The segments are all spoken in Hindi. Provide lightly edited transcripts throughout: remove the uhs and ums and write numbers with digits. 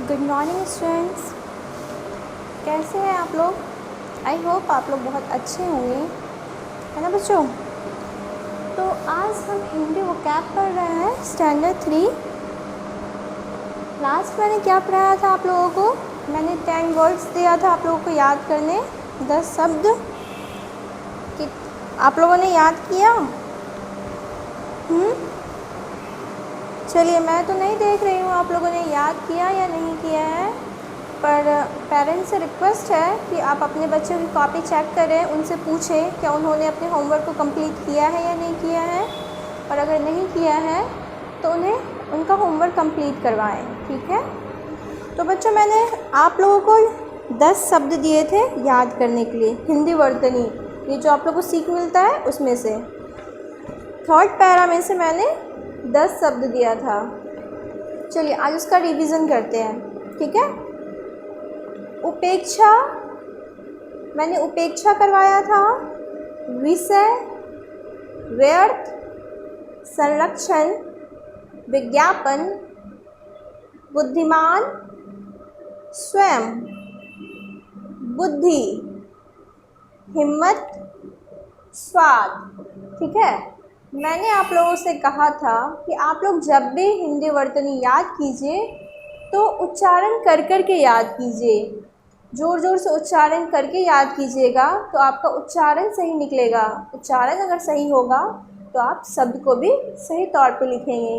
गुड मॉर्निंग स्टूडेंट्स, कैसे हैं आप लोग। आई होप आप लोग बहुत अच्छे होंगे, है ना बच्चों। तो आज हम हिंदी वोकैब पढ़ रहे हैं स्टैंडर्ड 3। लास्ट मैंने क्या पढ़ाया था आप लोगों को, मैंने 10 वर्ड्स दिया था आप लोगों को याद करने, 10 शब्द। कि आप लोगों ने याद किया? चलिए, मैं तो नहीं देख रही हूँ आप लोगों ने याद किया या नहीं किया है, पर पेरेंट्स से रिक्वेस्ट है कि आप अपने बच्चों की कॉपी चेक करें, उनसे पूछें क्या उन्होंने अपने होमवर्क को कंप्लीट किया है या नहीं किया है, और अगर नहीं किया है तो उन्हें उनका होमवर्क कंप्लीट करवाएं, ठीक है। तो बच्चों, मैंने आप लोगों को 10 शब्द दिए थे याद करने के लिए, हिंदी वर्तनी, ये जो आप लोगों को सीख मिलता है उसमें से, थर्ड पैरा में से मैंने 10 शब्द दिया था। चलिए आज उसका रिवीजन करते हैं, ठीक है। उपेक्षा, मैंने उपेक्षा करवाया था। विषय, व्यर्थ, संरक्षण, विज्ञापन, बुद्धिमान, स्वयं, बुद्धि, हिम्मत, स्वाद, ठीक है। मैंने आप लोगों से कहा था कि आप लोग जब भी हिंदी वर्तनी याद कीजिए तो उच्चारण कर कर के याद कीजिए, ज़ोर ज़ोर से उच्चारण करके याद कीजिएगा तो आपका उच्चारण सही निकलेगा। उच्चारण अगर सही होगा तो आप शब्द को भी सही तौर पे लिखेंगे।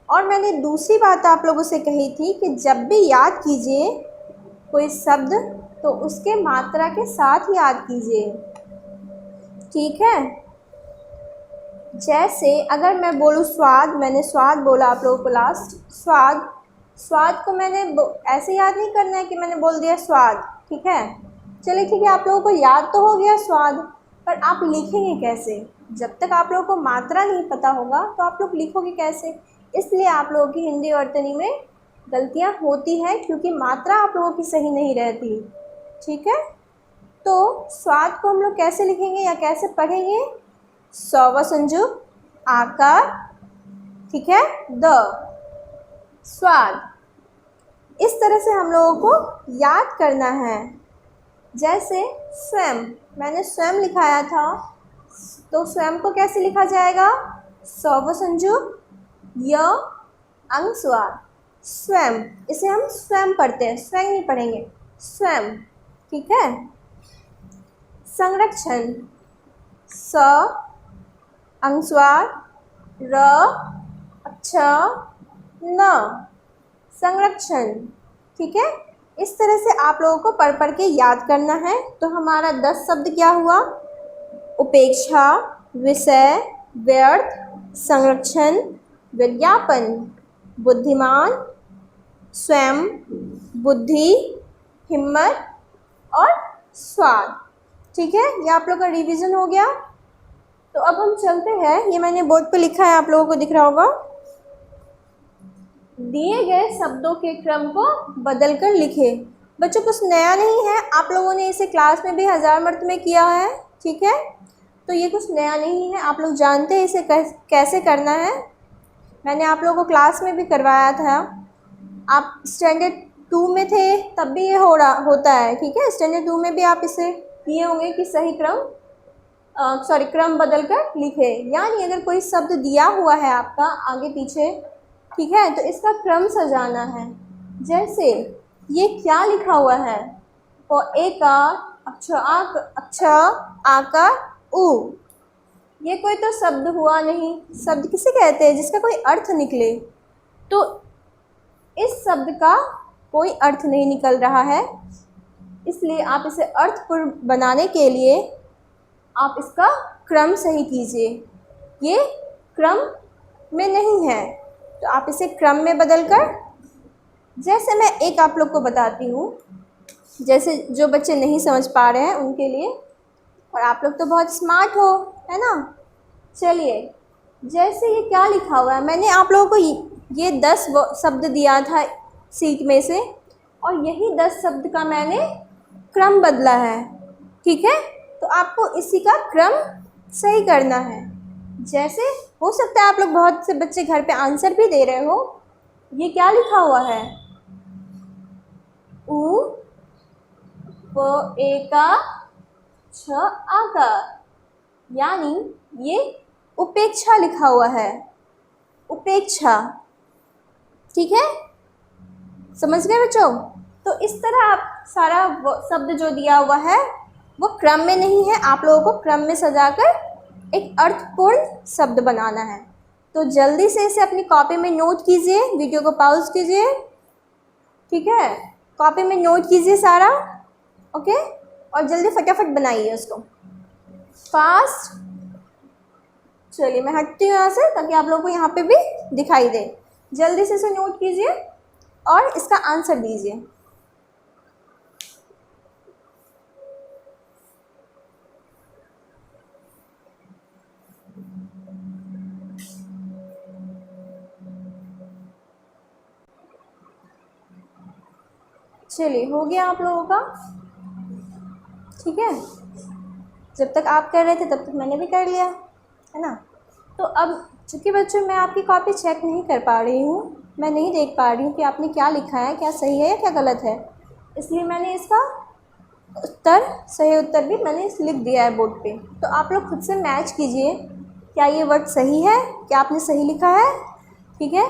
और मैंने दूसरी बात आप लोगों से कही थी कि जब भी याद कीजिए कोई शब्द तो उसके मात्रा के साथ याद कीजिए, ठीक है। जैसे अगर मैं बोलूँ स्वाद, मैंने स्वाद बोला आप लोगों को लास्ट, स्वाद, स्वाद को मैंने ऐसे याद नहीं करना है कि मैंने बोल दिया स्वाद, ठीक है। चलिए ठीक है, आप लोगों को याद तो हो गया स्वाद, पर आप लिखेंगे कैसे? जब तक आप लोगों को मात्रा नहीं पता होगा तो आप लोग लिखोगे कैसे? इसलिए आप लोगों की हिंदी वर्तनी में गलतियाँ होती हैं, क्योंकि मात्रा आप लोगों की सही नहीं रहती, ठीक है। तो स्वाद को हम लोग कैसे लिखेंगे या कैसे पढ़ेंगे? सौ संजुक आकार, ठीक है, द, स्वाद, इस तरह से हम लोगों को याद करना है। जैसे स्वयं, मैंने स्वयं लिखाया था, तो स्वयं को कैसे लिखा जाएगा? सौ संजुक य अंग स्वाद, स्वयं, इसे हम स्वयं पढ़ते हैं, स्वयं नहीं पढ़ेंगे, स्वयं, ठीक है। संरक्षण, स अंगस्वार र अक्ष न, संरक्षण, ठीक है। इस तरह से आप लोगों को पढ़ पढ़ के याद करना है। तो हमारा 10 शब्द क्या हुआ? उपेक्षा, विषय, व्यर्थ, संरक्षण, विज्ञापन, बुद्धिमान, स्वयं, बुद्धि, हिम्मत और स्वाद, ठीक है। ये आप लोग का रिवीजन हो गया। तो अब हम चलते हैं, ये मैंने बोर्ड पे लिखा है, आप लोगों को दिख रहा होगा। दिए गए शब्दों के क्रम को बदलकर लिखे। बच्चों कुछ नया नहीं है, आप लोगों ने इसे क्लास में भी 1000 मरतबे किया है, ठीक है। तो ये कुछ नया नहीं है, आप लोग जानते हैं इसे कैसे करना है। मैंने आप लोगों को क्लास में भी करवाया था, आप स्टैंडर्ड 2 में थे तब भी ये होता है, ठीक है। स्टैंडर्ड 2 में भी आप इसे किए होंगे कि सही क्रम बदलकर लिखे। यानी अगर कोई शब्द दिया हुआ है आपका आगे पीछे, ठीक है, तो इसका क्रम सजाना है। जैसे ये क्या लिखा हुआ है? ए का अक्ष आका उ, ये कोई तो शब्द हुआ नहीं। शब्द किसे कहते हैं? जिसका कोई अर्थ निकले। तो इस शब्द का कोई अर्थ नहीं निकल रहा है, इसलिए आप इसे अर्थपूर्ण बनाने के लिए आप इसका क्रम सही कीजिए। ये क्रम में नहीं है तो आप इसे क्रम में बदलकर, जैसे मैं एक आप लोग को बताती हूँ, जैसे जो बच्चे नहीं समझ पा रहे हैं उनके लिए, और आप लोग तो बहुत स्मार्ट हो, है ना। चलिए, जैसे ये क्या लिखा हुआ है, मैंने आप लोगों को ये 10 शब्द दिया था सीट में से, और यही 10 शब्द का मैंने क्रम बदला है, ठीक है। तो आपको इसी का क्रम सही करना है। जैसे हो सकता है आप लोग बहुत से बच्चे घर पे आंसर भी दे रहे हो। ये क्या लिखा हुआ है? उ प ए का छ आकार, यानी ये उपेक्षा लिखा हुआ है, उपेक्षा। ठीक है, समझ गए बच्चों? तो इस तरह आप सारा शब्द जो दिया हुआ है वो क्रम में नहीं है, आप लोगों को क्रम में सजाकर एक अर्थपूर्ण शब्द बनाना है। तो जल्दी से इसे अपनी कॉपी में नोट कीजिए, वीडियो को पॉज कीजिए, ठीक है, कॉपी में नोट कीजिए सारा, ओके, और जल्दी फटाफट बनाइए उसको फास्ट। चलिए मैं हटती हूँ यहाँ से ताकि आप लोगों को यहाँ पे भी दिखाई दे। जल्दी से इसे नोट कीजिए और इसका आंसर दीजिए। चलिए हो गया आप लोगों का, ठीक है, जब तक आप कर रहे थे तब तक मैंने भी कर लिया है ना। तो अब चूँकि बच्चों मैं आपकी कॉपी चेक नहीं कर पा रही हूँ, मैं नहीं देख पा रही हूँ कि आपने क्या लिखा है, क्या सही है या क्या गलत है, इसलिए मैंने इसका उत्तर, सही उत्तर भी मैंने लिख दिया है बोर्ड पे। तो आप लोग खुद से मैच कीजिए, क्या ये वर्ड सही है, क्या आपने सही लिखा है, ठीक है।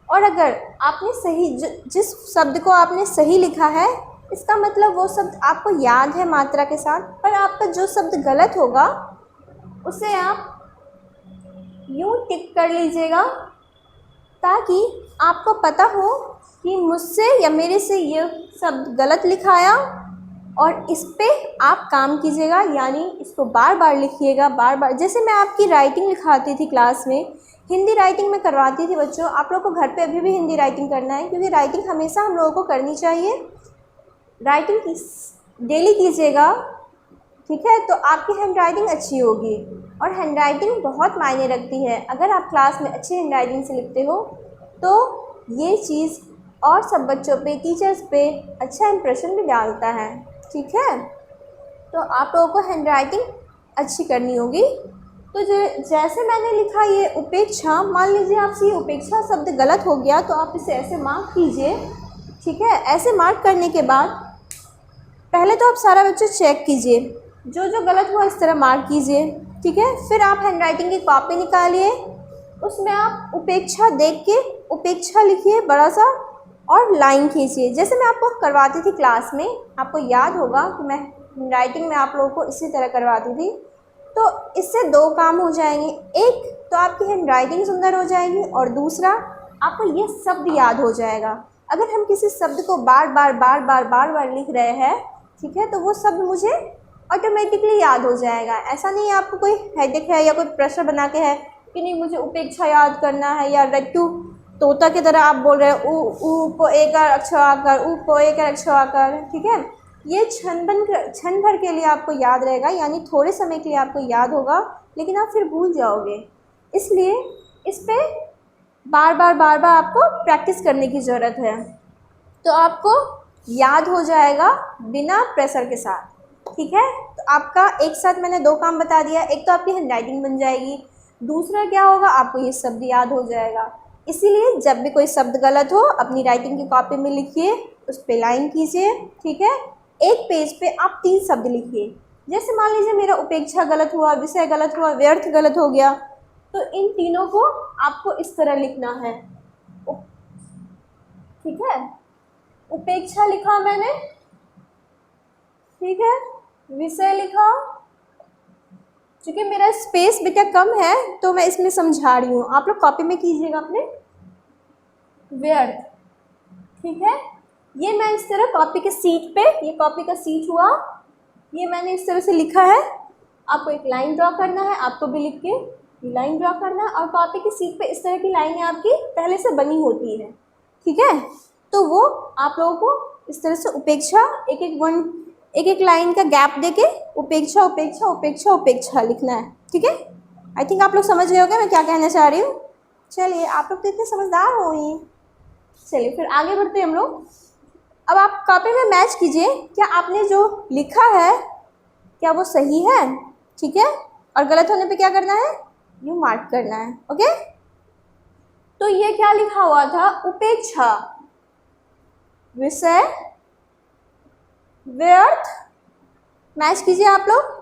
और अगर आपने सही जिस शब्द को आपने सही लिखा है, इसका मतलब वो शब्द आपको याद है मात्रा के साथ, पर आपका जो शब्द गलत होगा उसे आप यूँ टिक कर लीजिएगा ताकि आपको पता हो कि मुझसे या मेरे से ये शब्द गलत लिखाया, और इस पे आप काम कीजिएगा, यानी इसको बार बार लिखिएगा, बार बार। जैसे मैं आपकी राइटिंग लिखाती थी क्लास में, हिंदी राइटिंग में करवाती थी बच्चों, आप लोगों को घर पे अभी भी हिंदी राइटिंग करना है, क्योंकि राइटिंग हमेशा हम लोगों को करनी चाहिए। राइटिंग डेली कीजिएगा, ठीक है, तो आपकी हैंड राइटिंग अच्छी होगी, और हैंड राइटिंग बहुत मायने रखती है। अगर आप क्लास में अच्छी हैंड राइटिंग से लिखते हो तो ये चीज़ और सब बच्चों पे, टीचर्स पे अच्छा इंप्रेशन भी डालता है, ठीक है। तो आप लोगों को हैंड राइटिंग अच्छी करनी होगी। तो जैसे मैंने लिखा ये उपेक्षा, मान लीजिए आपसे ये उपेक्षा शब्द गलत हो गया तो आप इसे ऐसे मार्क कीजिए, ठीक है। ऐसे मार्क करने के बाद पहले तो आप सारा बच्चे चेक कीजिए, जो जो गलत हुआ इस तरह मार्क कीजिए, ठीक है। फिर आप हैंड राइटिंग की कॉपी निकालिए, उसमें आप उपेक्षा देख के उपेक्षा लिखिए बड़ा सा, और लाइन खींचिए, जैसे मैं आपको करवाती थी क्लास में। आपको याद होगा कि मैं राइटिंग में आप लोगों को इसी तरह करवाती थी। तो इससे दो काम हो जाएंगे, एक तो आपकी हैंड राइटिंग सुंदर हो जाएगी, और दूसरा आपको ये शब्द याद हो जाएगा। अगर हम किसी शब्द को बार बार लिख रहे हैं, ठीक है, तो वो शब्द मुझे ऑटोमेटिकली याद हो जाएगा। ऐसा नहीं है आपको कोई हेडेक है या कोई प्रेशर बना के है कि नहीं मुझे उपेक्षा याद करना है, या रट्टू तोता की तरह आप बोल रहे हो उ प ए का अक्षर आकर, उ प ए का अक्षर आकर, ठीक है। ये क्षण भर के लिए आपको याद रहेगा, यानी थोड़े समय के लिए आपको याद होगा, लेकिन आप फिर भूल जाओगे। इसलिए इस पे बार बार आपको प्रैक्टिस करने की ज़रूरत है, तो आपको याद हो जाएगा बिना प्रेशर के साथ, ठीक है। तो आपका एक साथ मैंने दो काम बता दिया, एक तो आपकी हैंड राइटिंग बन जाएगी, दूसरा क्या होगा, आपको ये शब्द याद हो जाएगा। इसीलिए जब भी कोई शब्द गलत हो अपनी राइटिंग की कॉपी में लिखिए, उस पर लाइन कीजिए, ठीक है। एक पेज पे आप 3 शब्द लिखिए। जैसे मान लीजिए मेरा उपेक्षा गलत हुआ, विषय गलत हुआ, व्यर्थ गलत हो गया, तो इन तीनों को आपको इस तरह लिखना है, ठीक है। उपेक्षा लिखा मैंने, ठीक है, विषय लिखा, क्योंकि मेरा स्पेस बेटा कम है तो मैं इसमें समझा रही हूँ, आप लोग कॉपी में कीजिएगा अपने। व्यर्थ, ठीक है, ये मैं इस तरह कॉपी के सीट पे, ये कॉपी का सीट हुआ, ये मैंने इस तरह से लिखा है। आपको एक लाइन ड्रॉ करना है, आपको भी लिख के लाइन ड्रॉ करना है, और कॉपी की सीट पे इस तरह की लाइनें आपकी पहले से बनी होती है, ठीक है। तो वो आप लोगों को इस तरह से उपेक्षा एक एक लाइन का गैप देके उपेक्षा उपेक्षा उपेक्षा उपेक्षा लिखना है, ठीक है। आई थिंक आप लोग समझ गए होंगे मैं क्या कहना चाह रही हूँ। चलिए आप लोग तो इतने समझदार हो ही। चलिए फिर आगे बढ़ते हैं हम लोग। अब आप कॉपी में मैच कीजिए, क्या आपने जो लिखा है क्या वो सही है, ठीक है, और गलत होने पे क्या करना है, यूँ मार्क करना है, ओके। तो ये क्या लिखा हुआ था, उपेक्षा, विषय व्यर्थ, मैच कीजिए आप लोग।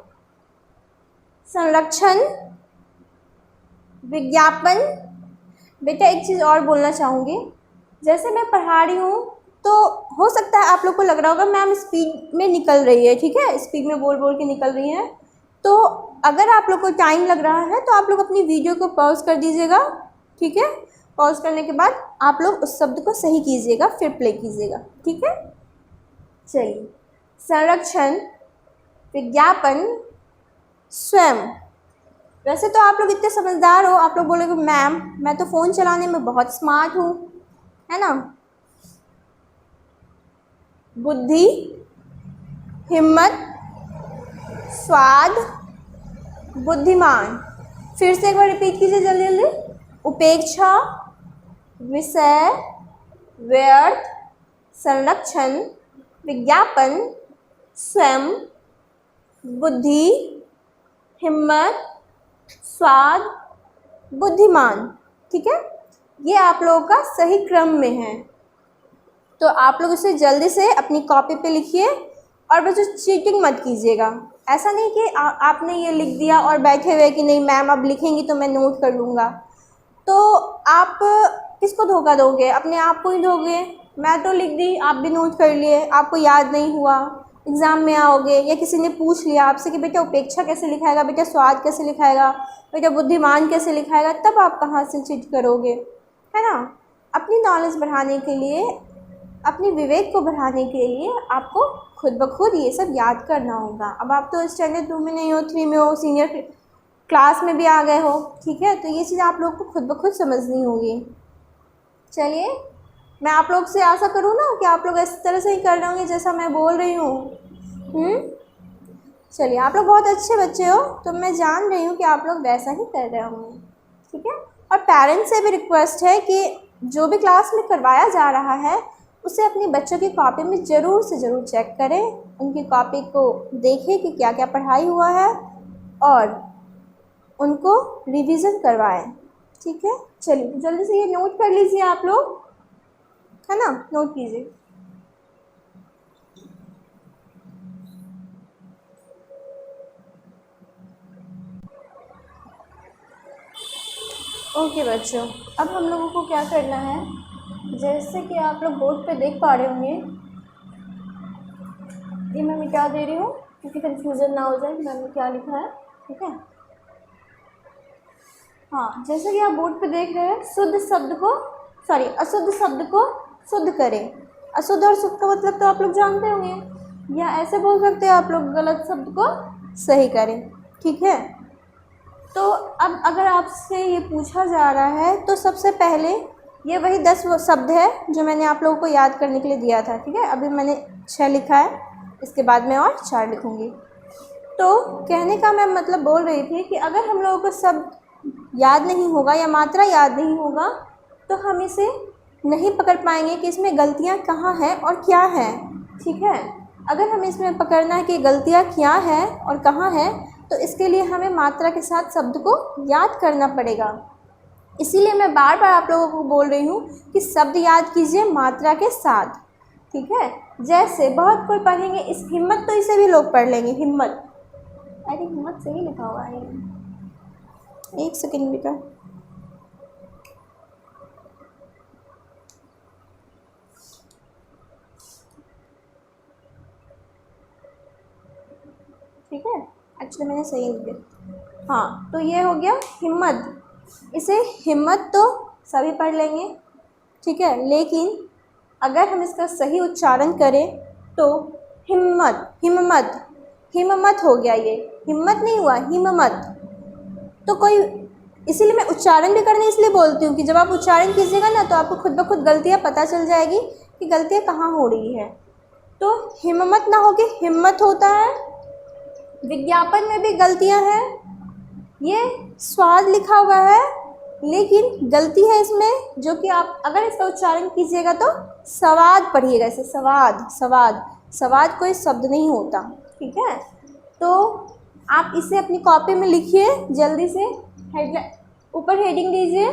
संरक्षण, विज्ञापन। बेटा एक चीज़ और बोलना चाहूँगी, जैसे मैं पढ़ा रही हूँ तो हो सकता है आप लोग को लग रहा होगा मैम स्पीड में निकल रही है, ठीक है, स्पीड में बोल बोल के निकल रही हैं। तो अगर आप लोग को टाइम लग रहा है तो आप लोग अपनी वीडियो को पॉज कर दीजिएगा, ठीक है। पॉज करने के बाद आप लोग उस शब्द को सही कीजिएगा, फिर प्ले कीजिएगा, ठीक है। चलिए, संरक्षण, विज्ञापन, स्वयं। वैसे तो आप लोग इतने समझदार हो, आप लोग बोलोगे मैम मैं तो फ़ोन चलाने में बहुत स्मार्ट हूँ, है ना। बुद्धि, हिम्मत, स्वाद, बुद्धिमान। फिर से एक बार रिपीट कीजिए जल्दी जल्दी। उपेक्षा, विषय, व्यर्थ, संरक्षण, विज्ञापन, स्वयं, बुद्धि, हिम्मत, स्वाद, बुद्धिमान, ठीक है। ये आप लोगों का सही क्रम में है, तो आप लोग इसे जल्दी से अपनी कॉपी पे लिखिए। और बच्चों चीटिंग मत कीजिएगा, ऐसा नहीं कि आपने ये लिख दिया और बैठे हुए कि नहीं मैम अब लिखेंगी तो मैं नोट कर लूँगा, तो आप किसको धोखा दोगे, अपने आप को ही दोगे। मैं तो लिख दी, आप भी नोट कर लिए, आपको याद नहीं हुआ, एग्ज़ाम में आओगे या किसी ने पूछ लिया आपसे कि बेटा उपेक्षा कैसे लिखाएगा, बेटा स्वाद कैसे लिखाएगा, बेटा बुद्धिमान कैसे लिखाएगा, तब आप कहाँ से चीट करोगे, है ना। अपनी नॉलेज बढ़ाने के लिए, अपनी विवेक को बढ़ाने के लिए आपको खुद ब खुद ये सब याद करना होगा। अब आप तो स्टैंडर्ड 2 में नहीं हो, 3 में हो, सीनियर क्लास में भी आ गए हो, ठीक है, तो ये चीज़ आप लोग को खुद ब खुद समझनी होगी। चलिए, मैं आप लोग से आशा करूँ ना कि आप लोग इस तरह से ही कर रहे होंगे जैसा मैं बोल रही हूँ। चलिए, आप लोग बहुत अच्छे बच्चे हो, तो मैं जान रही हूँ कि आप लोग वैसा ही कर रहे होंगे, ठीक है। और पेरेंट्स से भी रिक्वेस्ट है कि जो भी क्लास में करवाया जा रहा है उसे अपने बच्चों की कॉपी में ज़रूर से ज़रूर चेक करें, उनकी कॉपी को देखें कि क्या क्या पढ़ाई हुआ है और उनको रिवीजन करवाएं, ठीक है। चलिए जल्दी से ये नोट कर लीजिए आप लोग, है ना, नोट कीजिए। ओके बच्चों, अब हम लोगों को क्या करना है, जैसे कि आप लोग बोर्ड पे देख पा रहे होंगे, ये मैं मिटा दे रही हूँ क्योंकि कन्फ्यूज़न ना हो जाए कि मैंने क्या लिखा है, ठीक है। हाँ, जैसे कि आप बोर्ड पे देख रहे हैं, अशुद्ध शब्द को शुद्ध करें। अशुद्ध और शुद्ध का मतलब तो आप लोग जानते होंगे, या ऐसे बोल सकते हैं आप लोग गलत शब्द को सही करें, ठीक है। तो अब अगर आपसे ये पूछा जा रहा है तो सबसे पहले ये वही 10 शब्द है जो मैंने आप लोगों को याद करने के लिए दिया था, ठीक है। अभी मैंने 6 लिखा है, इसके बाद मैं और 4 लिखूँगी। तो कहने का मैं मतलब बोल रही थी कि अगर हम लोगों को शब्द याद नहीं होगा या मात्रा याद नहीं होगा तो हम इसे नहीं पकड़ पाएंगे कि इसमें गलतियाँ कहाँ हैं और क्या है, ठीक है। अगर हमें इसमें पकड़ना है कि गलतियाँ क्या हैं और कहाँ हैं, तो इसके लिए हमें मात्रा के साथ शब्द को याद करना पड़ेगा। इसीलिए मैं बार बार आप लोगों को बोल रही हूँ कि शब्द याद कीजिए मात्रा के साथ, ठीक है। जैसे बहुत कोई पढ़ेंगे, इस हिम्मत, तो इसे भी लोग पढ़ लेंगे हिम्मत, अरे हिम्मत सही लिखा हुआ है, एक सेकेंड बेटा। ठीक है, एक्चुअली मैंने सही लिख दिया। हाँ, तो ये हो गया हिम्मत, इसे हिम्मत तो सभी पढ़ लेंगे, ठीक है। लेकिन अगर हम इसका सही उच्चारण करें तो हिम्मत, हिम्मत, हिम्मत हो गया, ये हिम्मत नहीं हुआ, हिम्मत। तो कोई, इसीलिए मैं उच्चारण भी करने इसलिए बोलती हूँ कि जब आप उच्चारण कीजिएगा ना तो आपको खुद ब खुद गलतियाँ पता चल जाएगी कि गलतियाँ कहाँ हो रही है। तो हिम्मत ना होके हिम्मत होता है। विज्ञापन में भी गलतियाँ हैं, ये स्वाद लिखा हुआ है लेकिन गलती है इसमें, जो कि आप अगर इसका उच्चारण कीजिएगा तो स्वाद पढ़िएगा, इसे स्वाद, स्वाद, स्वाद कोई शब्द नहीं होता, ठीक है। तो आप इसे अपनी कॉपी में लिखिए जल्दी से, हेडलाइन ऊपर हेडिंग दीजिए,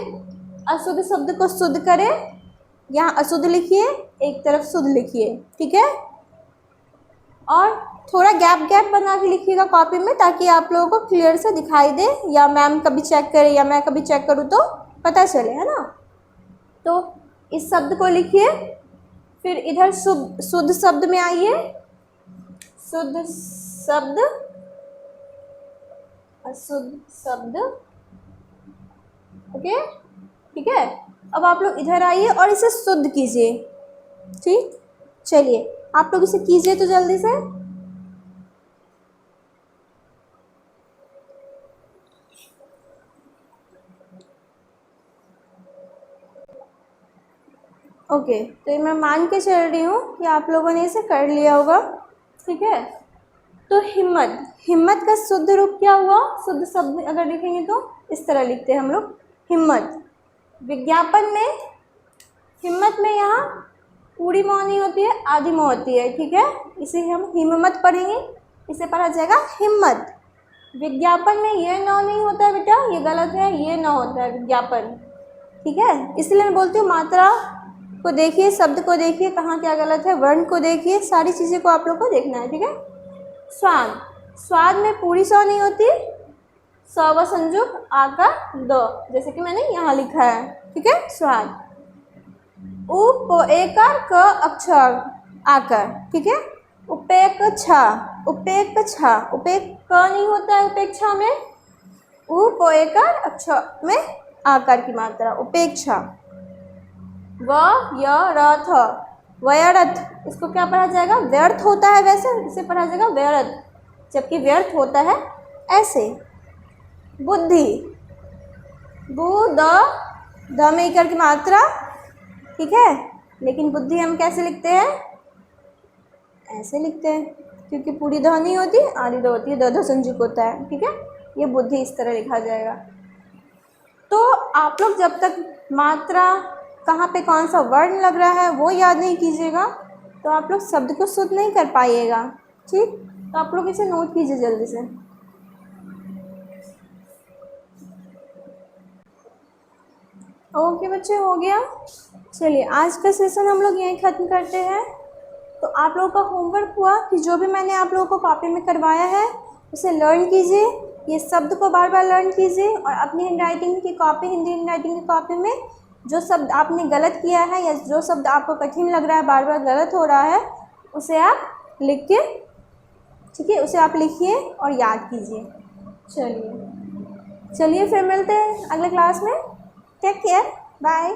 अशुद्ध शब्द को शुद्ध करें, यहाँ अशुद्ध लिखिए, एक तरफ शुद्ध लिखिए, ठीक है। और थोड़ा गैप गैप बना के लिखिएगा कॉपी में, ताकि आप लोगों को क्लियर से दिखाई दे, या मैम कभी चेक करे या मैं कभी चेक करूँ तो पता चले, है ना। तो इस शब्द को लिखिए, फिर इधर शुद्ध शब्द में आइए, शुद्ध शब्द, अशुद्ध शब्द, ओके, ठीक है। अब आप लोग इधर आइए और इसे शुद्ध कीजिए, ठीक। चलिए आप लोग इसे कीजिए तो जल्दी से। ओके, तो ये मैं मान के चल रही हूँ कि आप लोगों ने इसे कर लिया होगा, ठीक है। तो हिम्मत, हिम्मत का शुद्ध रूप क्या हुआ? शुद्ध शब्द अगर लिखेंगे तो इस तरह लिखते हैं हम लोग, हिम्मत। विज्ञापन में हिम्मत में यहाँ पूरी मौ नहीं होती है, आधी मौ होती है, ठीक है। इसे हम हिम्मत पढ़ेंगे, इसे पढ़ा जाएगा हिम्मत। विज्ञापन में ये नौ नहीं होता है बेटा, ये गलत है, ये नौ होता है विज्ञापन, ठीक है। इसलिए मैं बोलती हूँ मात्रा को देखिए, शब्द को देखिए, कहाँ क्या गलत है, वर्ण को देखिए, सारी चीज़ें को आप लोग को देखना है, ठीक है। स्वाद, स्वाद में पूरी सौ नहीं होती, स व संयुक्त आकार द, जैसे कि मैंने यहाँ लिखा है, ठीक है। स्वाद, उपेकार क अक्षर आकर, ठीक है। उपेक्षा, उपेक्षा, उपेक क नहीं होता है उपेक्षा में, उपेकार अक्षर में आकार की मात्रा, उपेक्षा। व्यर्थ, व्यर्थ, इसको क्या पढ़ा जाएगा? व्यर्थ होता है वैसे, इसे पढ़ा जाएगा व्यर्थ, जबकि व्यर्थ होता है ऐसे। बुद्धि, द में इकार की मात्रा, ठीक है, लेकिन बुद्धि हम कैसे लिखते हैं? ऐसे लिखते हैं, क्योंकि पूरी ध नहीं होती, आधी द होती है, द संयुक्त होता है, ठीक है। ये बुद्धि इस तरह लिखा जाएगा। तो आप लोग जब तक मात्रा, कहाँ पे कौन सा वर्ण लग रहा है वो याद नहीं कीजिएगा, तो आप लोग शब्द को शुद्ध नहीं कर पाइएगा, ठीक। तो आप लोग इसे नोट कीजिए जल्दी से। ओके बच्चे, हो गया। चलिए आज का सेशन हम लोग यहीं ख़त्म करते हैं। तो आप लोगों का होमवर्क हुआ कि जो भी मैंने आप लोगों को कॉपी में करवाया है उसे लर्न कीजिए, ये शब्द को बार बार लर्न कीजिए, और अपनी हैंडराइटिंग की कॉपी, हिंदी हैंडराइटिंग की कॉपी में जो शब्द आपने गलत किया है या जो शब्द आपको कठिन लग रहा है, बार बार गलत हो रहा है, उसे आप लिख के, ठीक है, उसे आप लिखिए और याद कीजिए। चलिए फिर मिलते हैं अगले क्लास में। Take care, bye.